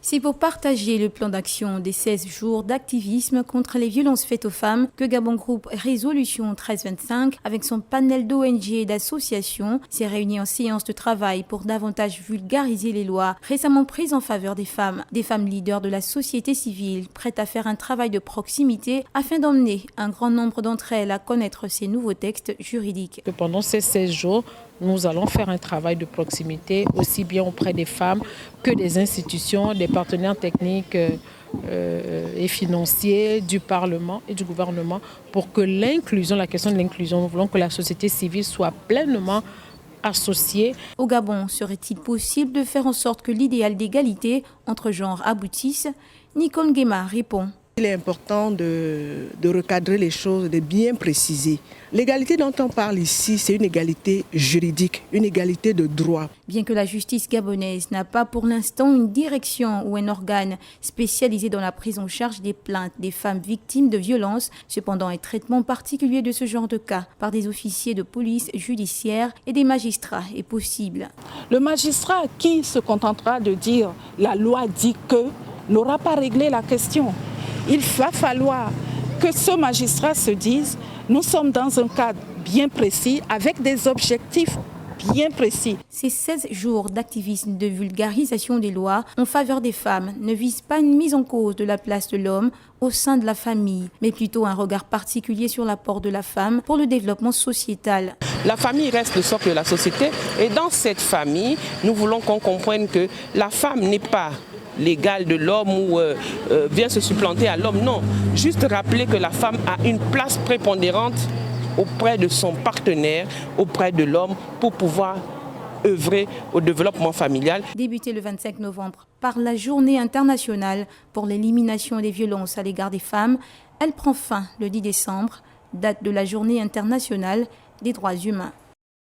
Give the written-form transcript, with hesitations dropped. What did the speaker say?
C'est pour partager le plan d'action des 16 jours d'activisme contre les violences faites aux femmes que Gabon Group Résolution 1325, avec son panel d'ONG et d'associations, s'est réuni en séance de travail pour davantage vulgariser les lois récemment prises en faveur des femmes leaders de la société civile, prêtes à faire un travail de proximité afin d'emmener un grand nombre d'entre elles à connaître ces nouveaux textes juridiques. Pendant ces 16 jours, nous allons faire un travail de proximité aussi bien auprès des femmes que des institutions, des partenaires techniques et financiers du Parlement et du gouvernement pour que la question de l'inclusion, nous voulons que la société civile soit pleinement associée. Au Gabon, serait-il possible de faire en sorte que l'idéal d'égalité entre genres aboutisse? Nicole Nguema répond. Il est important de recadrer les choses, de bien préciser. L'égalité dont on parle ici, c'est une égalité juridique, une égalité de droit. Bien que la justice gabonaise n'a pas pour l'instant une direction ou un organe spécialisé dans la prise en charge des plaintes des femmes victimes de violences, cependant un traitement particulier de ce genre de cas par des officiers de police judiciaire et des magistrats est possible. Le magistrat qui se contentera de dire « la loi dit que » n'aura pas réglé la question. Il va falloir que ce magistrat se dise « nous sommes dans un cadre bien précis, avec des objectifs bien précis ». Ces 16 jours d'activisme de vulgarisation des lois en faveur des femmes ne visent pas une mise en cause de la place de l'homme au sein de la famille, mais plutôt un regard particulier sur l'apport de la femme pour le développement sociétal. La famille reste le socle de la société et dans cette famille, nous voulons qu'on comprenne que la femme n'est pas l'égal de l'homme ou vient se supplanter à l'homme. Non, juste rappeler que la femme a une place prépondérante auprès de son partenaire, auprès de l'homme, pour pouvoir œuvrer au développement familial. Débuté le 25 novembre par la Journée internationale pour l'élimination des violences à l'égard des femmes, elle prend fin le 10 décembre, date de la Journée internationale des droits humains.